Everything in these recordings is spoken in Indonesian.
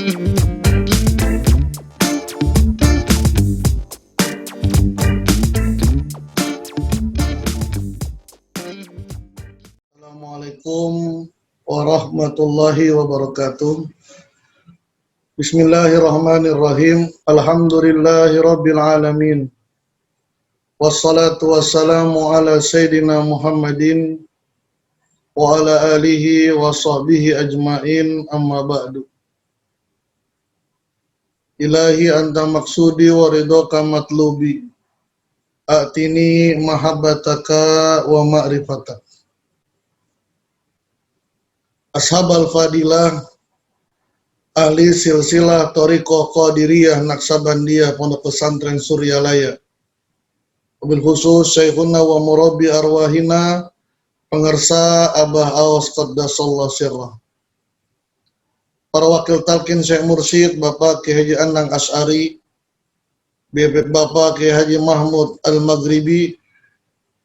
Assalamualaikum warahmatullahi wabarakatuh. Bismillahirrahmanirrahim. Alhamdulillahirabbil alamin. Wassalatu wassalamu ala sayyidina Muhammadin wa ala alihi wa sahbihi ajmain, amma ba'du. Ilahi anta maksudi wa ridhaka matlubi. A'tini mahabbataka wa ma'rifatak. Ashabal fadilah, ahli silsilah Thariqah Qadiriyah Naksabandiyah Pondok Pesantren Suryalaya, wabil khusus Syekhuna wa murabbi arwahina, pengersa Abah Awas Qaddasallahu sirrah. Para wakil talqin Syekh Mursyid Bapak Ki Haji Anang Asy'ari, Bapak Ki Haji Mahmud Al-Maghribi,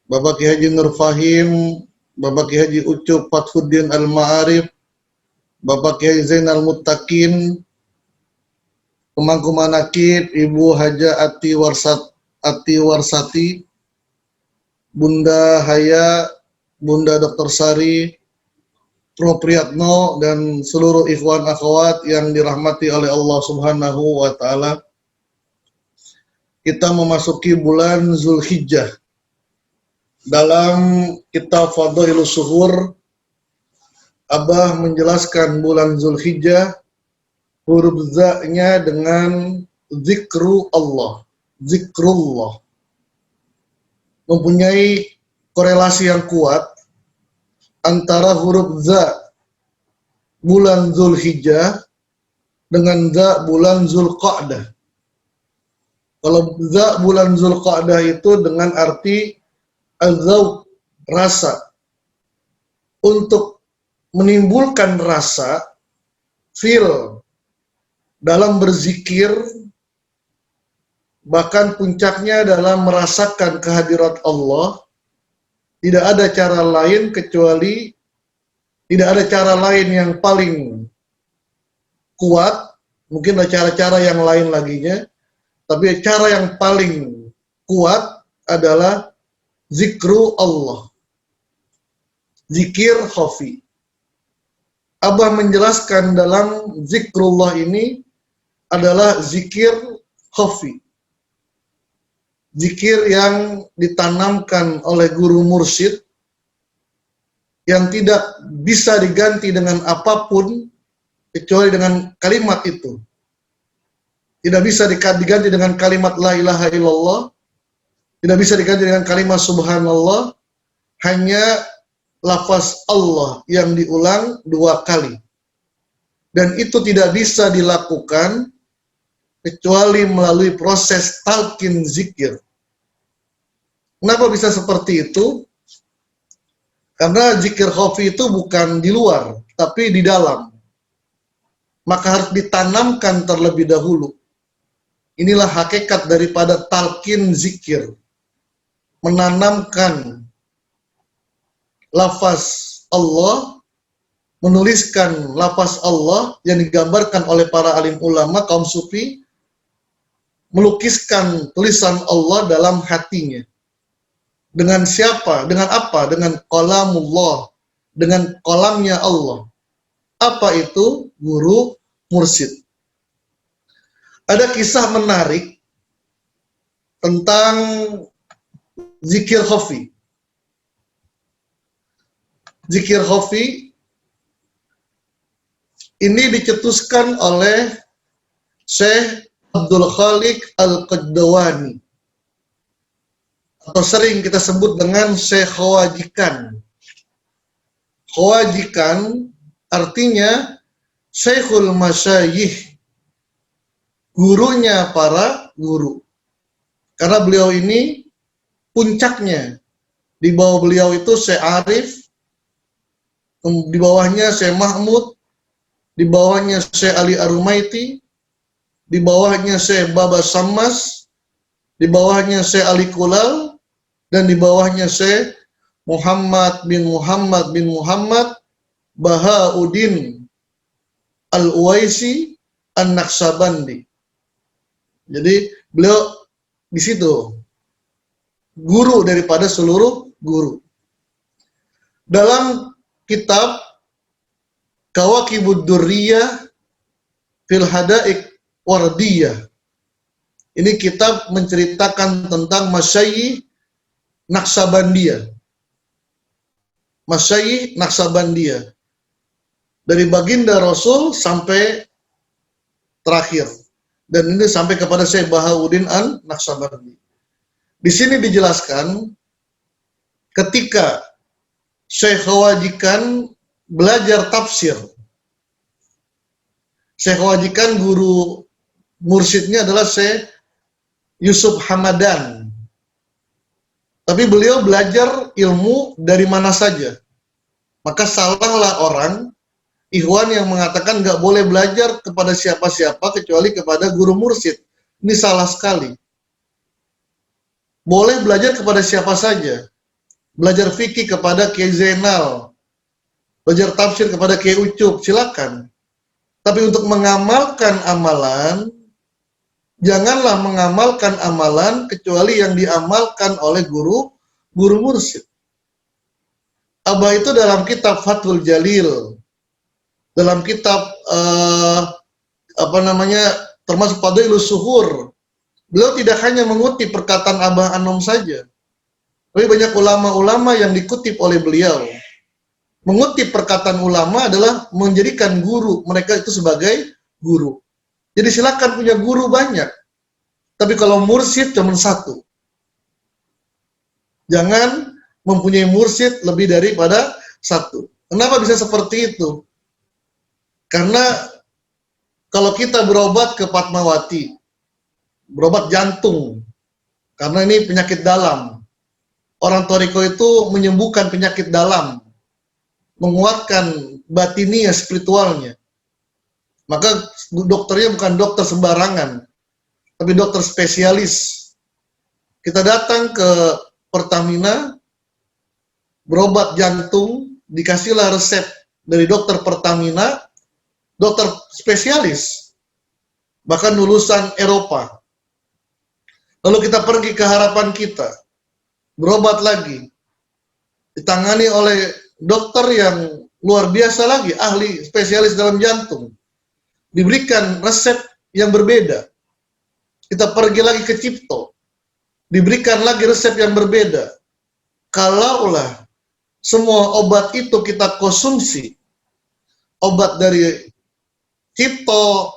Bapak Ki Haji Nur Fahim, Bapak Ki Haji Ucup Fathuddin Al-Ma'arif, Bapak Ki Haji Zainal Muttaqin, Pemangku Manaqib Ibu Haja Ati Warsati, Bunda Haya, Bunda Dr. Sari, Prof. Priyatno, dan seluruh ikhwan akhwat yang dirahmati oleh Allah Subhanahu wa Ta'ala. Kita memasuki bulan Zulhijjah. Dalam kitab Fadhailus Syuhur, Abah menjelaskan bulan Zulhijjah, huruf za-nya dengan zikrullah, mempunyai korelasi yang kuat antara huruf za bulan Zulhijjah dengan za bulan Zulqa'dah. Kalau za bulan Zulqa'dah itu dengan arti al-zawq, rasa. Untuk menimbulkan rasa, feel dalam berzikir, bahkan puncaknya dalam merasakan kehadirat Allah. Tidak ada cara lain kecuali, tidak ada cara lain yang paling kuat, mungkin ada cara-cara yang lain laginya, tapi cara yang paling kuat adalah zikru Allah, zikir khafi. Abah menjelaskan dalam zikrullah ini adalah zikir khafi, zikir yang ditanamkan oleh guru mursyid, yang tidak bisa diganti dengan apapun kecuali dengan kalimat itu. Tidak bisa diganti dengan kalimat la ilaha illallah, tidak bisa diganti dengan kalimat subhanallah, hanya lafaz Allah yang diulang 2 kali. Dan itu tidak bisa dilakukan kecuali melalui proses talqin zikir. Kenapa bisa seperti itu? Karena zikir khafi itu bukan di luar, tapi di dalam. Maka harus ditanamkan terlebih dahulu. Inilah hakikat daripada talqin zikir. Menanamkan lafaz Allah, menuliskan lafaz Allah yang digambarkan oleh para alim ulama kaum sufi, melukiskan tulisan Allah dalam hatinya. Dengan siapa? Dengan apa? Dengan qalamullah, dengan qalamnya Allah. Apa itu? Guru mursyid. Ada kisah menarik tentang zikir khafi. Zikir khafi ini dicetuskan oleh Syekh Abdul Khaliq Al-Qaddawani, atau sering kita sebut dengan Syekh Khawajikan. Khawajikan artinya Syekhul Masyayikh, gurunya para guru. Karena beliau ini puncaknya, di bawah beliau itu Syekh Arif, di bawahnya Syekh Mahmud, di bawahnya Syekh Ali Arumaiti, di bawahnya Syekh Baba Sammas, di bawahnya Syekh Ali Kulal, dan di bawahnya Syekh Muhammad bin Muhammad Bahauddin Al-Uwaisi, An-Naqsyabandi. Jadi beliau di situ guru daripada seluruh guru. Dalam kitab Kawakibud Durriyah fil Hadaik Wardiyah, ini kitab menceritakan tentang Masyayikh Naqsyabandiyah. Masyayikh Naqsyabandiyah, dari baginda Rasul sampai terakhir, dan ini sampai kepada Syekh Bahauddin An-Naqsyabandi. Di sini dijelaskan ketika Syekh Khawajikan belajar tafsir. Syekh Khawajikan guru mursyidnya adalah Syekh Yusuf Hamadan. Tapi beliau belajar ilmu dari mana saja. Maka salahlah orang ikhwan yang mengatakan nggak boleh belajar kepada siapa-siapa kecuali kepada guru mursyid. Ini salah sekali. Boleh belajar kepada siapa saja. Belajar fikih kepada Kiai Zainal, belajar tafsir kepada Kiai Ucup, silakan. Tapi untuk mengamalkan amalan, janganlah mengamalkan amalan kecuali yang diamalkan oleh guru mursyid. Abah itu dalam kitab Fathul Jalil, dalam kitab termasuk Fadailus Suhur, beliau tidak hanya mengutip perkataan Abah Anom saja, tapi banyak ulama-ulama yang dikutip oleh beliau. Mengutip perkataan ulama adalah menjadikan guru mereka itu sebagai guru. Jadi silakan punya guru banyak, tapi kalau mursyid cuma satu. Jangan mempunyai mursyid lebih daripada satu. Kenapa bisa seperti itu? Karena kalau kita berobat ke Fatmawati, berobat jantung, karena ini penyakit dalam. Orang Toriko itu menyembuhkan penyakit dalam, menguatkan batinia, spiritualnya. Maka dokternya bukan dokter sembarangan, tapi dokter spesialis. Kita datang ke Pertamina, berobat jantung, dikasihlah resep dari dokter Pertamina, dokter spesialis, bahkan lulusan Eropa. Lalu kita pergi ke Harapan Kita, berobat lagi, ditangani oleh dokter yang luar biasa lagi, ahli spesialis dalam jantung. Diberikan resep yang berbeda. Kita pergi lagi ke Cipto, diberikan lagi resep yang berbeda. Kalaulah semua obat itu kita konsumsi, obat dari Cipto,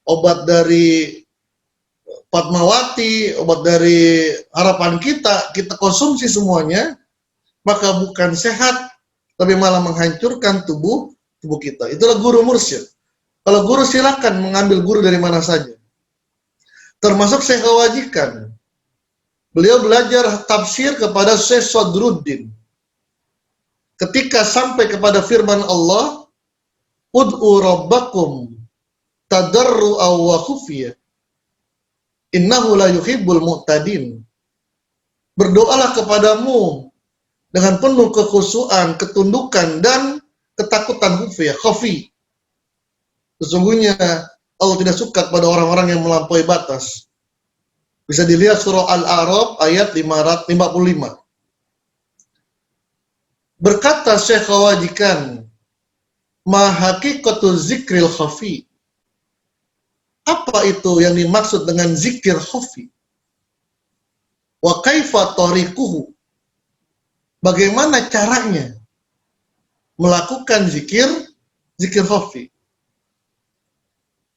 obat dari Fatmawati, obat dari Harapan Kita, kita konsumsi semuanya, maka bukan sehat, tapi malah menghancurkan tubuh kita. Itulah guru mursyid. Kalau guru silakan mengambil guru dari mana saja. Termasuk Syekh Khawajikan. Beliau belajar tafsir kepada Syekh Sadruddin. Ketika sampai kepada firman Allah, ud'u rabbakum tadarru'a wa khufiyah, innahu la yuhibbul mu'tadin. Berdoalah kepadamu dengan penuh kekhusyuan, ketundukan, dan ketakutan khafi. Sesungguhnya Allah tidak suka kepada orang-orang yang melampaui batas. Bisa dilihat surah Al-A'raf ayat 555. Berkata Syekh Khawajikan, ma haqiqatu zikril khafi. Apa itu yang dimaksud dengan zikir khafi? Wa kaifa tariquhu? Bagaimana caranya melakukan zikir khafi?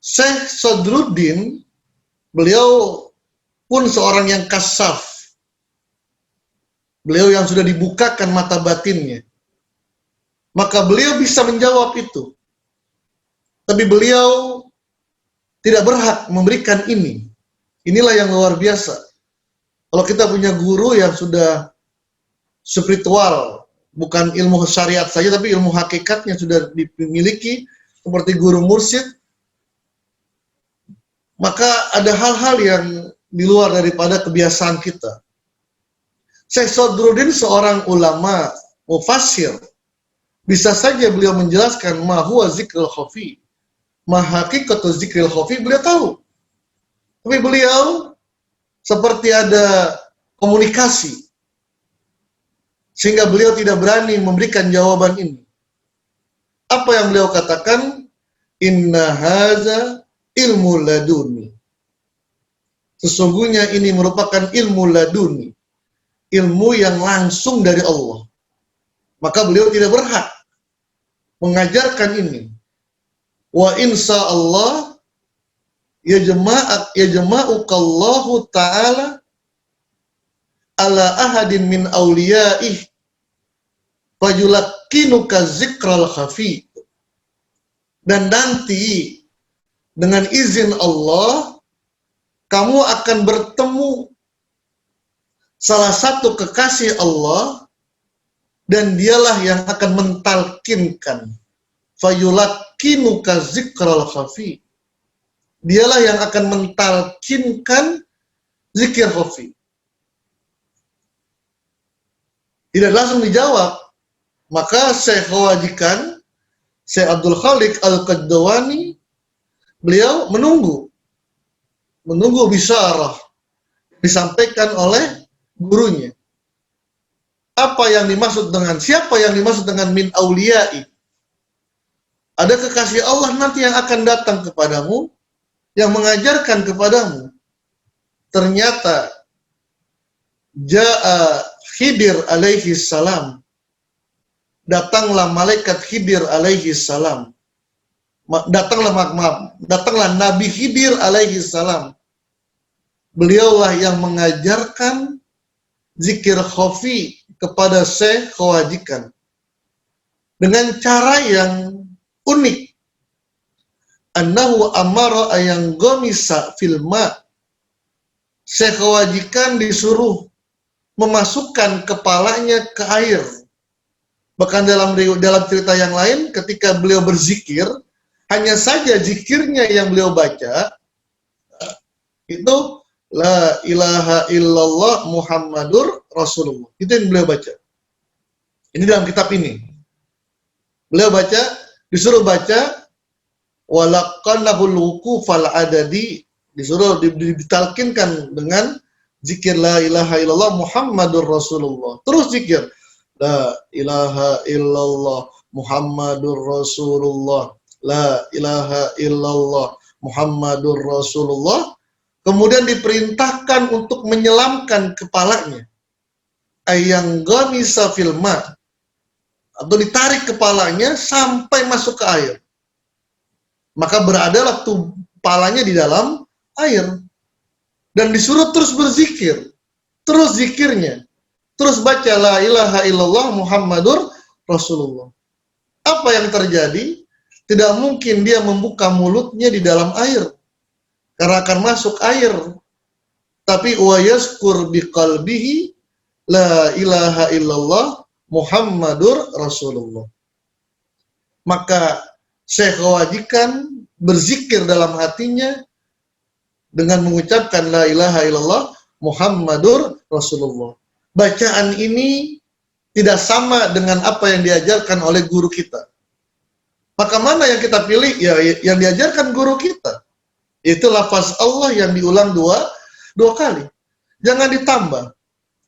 Syekh Sadruddin, beliau pun seorang yang kasaf. Beliau yang sudah dibukakan mata batinnya. Maka beliau bisa menjawab itu. Tapi beliau tidak berhak memberikan ini. Inilah yang luar biasa. Kalau kita punya guru yang sudah spiritual, bukan ilmu syariat saja, tapi ilmu hakikatnya sudah dimiliki, seperti guru mursyid, maka ada hal-hal yang di luar daripada kebiasaan kita. Syekh Sadruddin seorang ulama, mufassir. Bisa saja beliau menjelaskan ma huwa zikrul khafi. mahakikatu zikril khafi beliau tahu. Tapi beliau seperti ada komunikasi, sehingga beliau tidak berani memberikan jawaban ini. Apa yang beliau katakan? Inna haza ilmu laduni. Sesungguhnya ini merupakan ilmu laduni, ilmu yang langsung dari Allah. Maka beliau tidak berhak mengajarkan ini. Wa insya Allah yajma'ukallahu ta'ala ala ahadin min awliyaih fayulakkinuka zikral khafi. Dan nanti dengan izin Allah kamu akan bertemu salah satu kekasih Allah, dan dialah yang akan mentalkinkan, fayulakkinuka zikral khafi. Dialah yang akan mentalkinkan zikir khafi. Tidak langsung dijawab. Maka Syekh Wajikan, Syekh Abdul Khalik Al-Qaddawani, beliau menunggu bisyarah disampaikan oleh gurunya. Apa yang dimaksud dengan, siapa yang dimaksud dengan min auliyai? Ada kekasih Allah nanti yang akan datang kepadamu, yang mengajarkan kepadamu. Ternyata Ja'a Khidir alaihi salam, datanglah malaikat Khidir alaihi salam. Datanglah Nabi Khidir alaihi salam. Beliaulah yang mengajarkan zikir khafi kepada Syekh Wajikan dengan cara yang unik. Annahu amara ayang gomisa fil ma. Syekh Wajikan disuruh memasukkan kepalanya ke air. Bahkan dalam cerita yang lain, ketika beliau berzikir, hanya saja zikirnya yang beliau baca itu la ilaha illallah Muhammadur Rasulullah. Itu yang beliau baca. Ini dalam kitab ini. Beliau baca, disuruh baca walaqannahul wuqufal adadi, disuruh ditalkinkan dengan zikir la ilaha illallah Muhammadur Rasulullah. Terus zikir la ilaha illallah Muhammadur Rasulullah. La ilaha illallah Muhammadur Rasulullah. Kemudian diperintahkan untuk menyelamkan kepalanya. Ayang ghamisa fil ma, atau ditarik kepalanya sampai masuk ke air. Maka beradalah kepalanya di dalam air. Dan disuruh terus berzikir, terus zikirnya, terus baca la ilaha illallah Muhammadur Rasulullah. Apa yang terjadi? Tidak mungkin dia membuka mulutnya di dalam air, karena akan masuk air. Tapi wa yazkur biqalbihi la ilaha illallah Muhammadur Rasulullah. Maka Syekh Wajikan berzikir dalam hatinya dengan mengucapkan la ilaha illallah Muhammadur Rasulullah. Bacaan ini tidak sama dengan apa yang diajarkan oleh guru kita. Maka mana yang kita pilih? Ya, yang diajarkan guru kita. Itu lafaz Allah yang diulang dua kali. Jangan ditambah.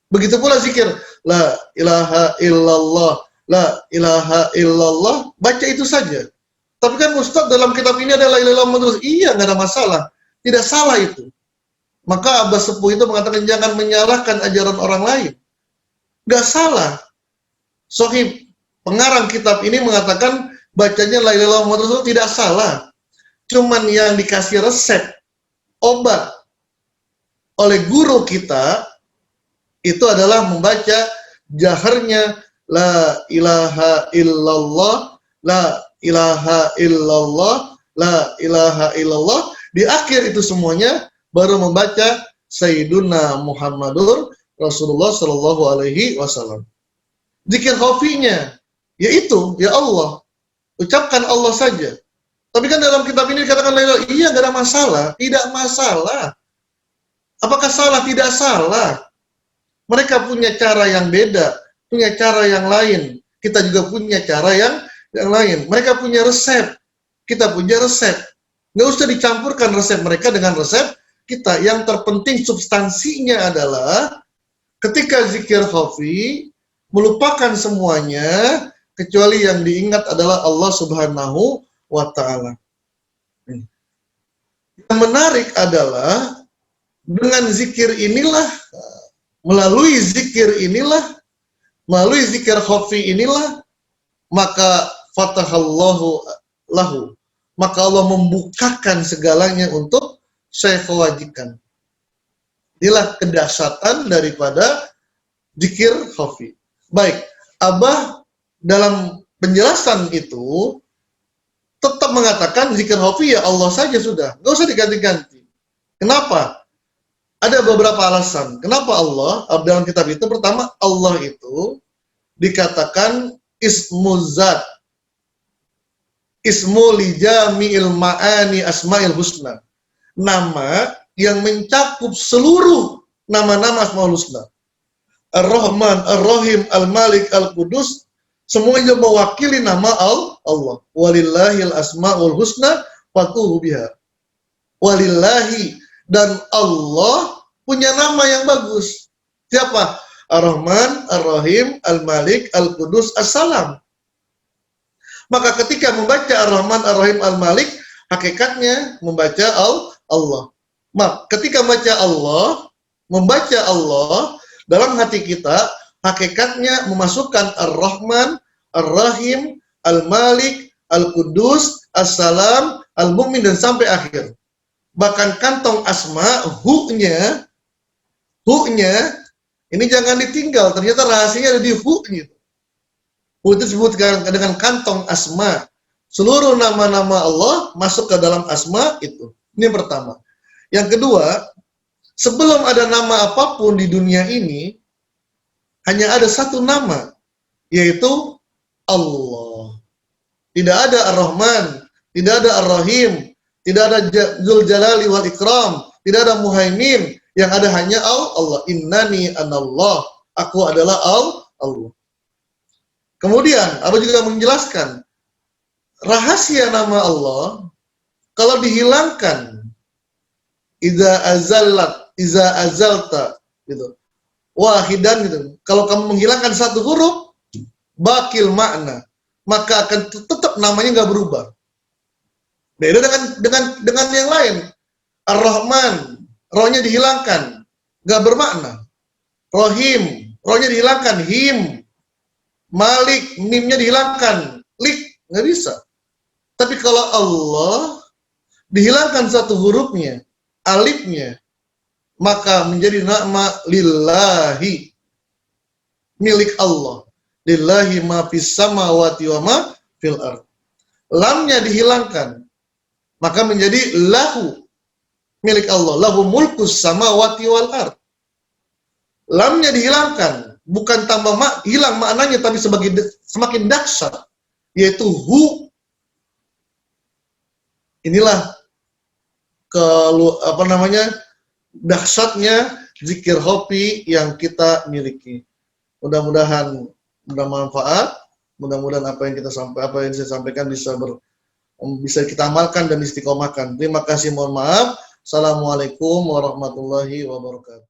Begitu pula zikir la ilaha illallah, la ilaha illallah, baca itu saja. Tapi kan Ustaz, dalam kitab ini ada la ilaha illallah. Iya, nggak ada masalah. Tidak salah itu. Maka Abah Sepuh itu mengatakan jangan menyalahkan ajaran orang lain. Gak salah. Sohib pengarang kitab ini mengatakan bacanya la ilaha illallah Muhammad Rasul tidak salah. Cuman yang dikasih resep obat oleh guru kita itu adalah membaca jaharnya la ilaha illallah, la ilaha illallah, la ilaha illallah. Di akhir itu semuanya baru membaca Sayyiduna Muhammadur Rasulullah Sallallahu Alaihi Wasallam. Zikir khafinya, yaitu ya Allah, ucapkan Allah saja. Tapi kan dalam kitab ini dikatakan iya nggak ada masalah, tidak masalah. Apakah salah? Tidak salah. Mereka punya cara yang beda, punya cara yang lain. Kita juga punya cara yang lain. Mereka punya resep, kita punya resep. Nggak usah dicampurkan resep mereka dengan resep kita. Yang terpenting substansinya adalah ketika zikir khafi, melupakan semuanya, kecuali yang diingat adalah Allah Subhanahu wa Ta'ala. Yang menarik adalah dengan zikir inilah, melalui zikir khafi inilah, maka fatahallahu lahu, maka Allah membukakan segalanya untuk saya kewajikan. Inilah kedahsyatan daripada zikir khafi. Baik, Abah dalam penjelasan itu tetap mengatakan zikir khafi ya Allah saja sudah, nggak usah diganti-ganti. Kenapa? Ada beberapa alasan. Kenapa Allah? Dalam kitab itu pertama, Allah itu dikatakan ismuzat, ismu li jami'il ma'ani asma'il husna, nama yang mencakup seluruh nama-nama asmaul husna. Ar-Rahman, Ar-Rahim, Al-Malik, Al-Qudus, semuanya mewakili nama Allah. Walillahil asma'ul husna fatuhu biha. Walillahi, dan Allah punya nama yang bagus. Siapa? Ar-Rahman, Ar-Rahim, Al-Malik, Al-Qudus, As-Salam. Maka ketika membaca Ar-Rahman, Ar-Rahim, Al-Malik, hakikatnya membaca Allah. Maka ketika membaca Allah dalam hati kita, hakikatnya memasukkan Ar-Rahman, Ar-Rahim, Al-Malik, Al-Qudus, As-Salam, Al-Mu'min, dan sampai akhir. Bahkan kantong asma, hu-nya, ini jangan ditinggal, ternyata rahasianya ada di hu-nya. Hu itu disebutkan dengan kantong asma. Seluruh nama-nama Allah masuk ke dalam asma itu. Ini yang pertama. Yang kedua, sebelum ada nama apapun di dunia ini, hanya ada satu nama, yaitu Allah. Tidak ada Ar-Rahman, tidak ada Ar-Rahim, tidak ada Dzul Jalali wal Ikram, tidak ada Muhaimin, yang ada hanya Allah. Innani anallah, aku adalah Allah. Kemudian, Abah juga menjelaskan, rahasia nama Allah, kalau dihilangkan, iza azalta, gitu, wahidan, gitu. Kalau kamu menghilangkan satu huruf, bakil makna, maka akan tetap namanya nggak berubah. Beda dengan yang lain. Ar-Rahman, rohnya dihilangkan, nggak bermakna. Rohim, rohnya dihilangkan, him. Malik, mimnya dihilangkan, lik, nggak bisa. Tapi kalau Allah dihilangkan satu hurufnya, alifnya, maka menjadi nama lillahi, milik Allah. Lillahi ma fis samawati wa ma fil ard. Lamnya dihilangkan, maka menjadi lahu, milik Allah. Lahu mulkus samawati wal ard. Lamnya dihilangkan, bukan tambah hilang maknanya, tapi semakin dahsyat, yaitu hu. Inilah dahsyatnya zikir khafi yang kita miliki. Mudah-mudahan bermanfaat, mudah-mudahan apa yang saya sampaikan bisa kita amalkan dan istiqomahkan. Terima kasih, mohon maaf. Assalamualaikum warahmatullahi wabarakatuh.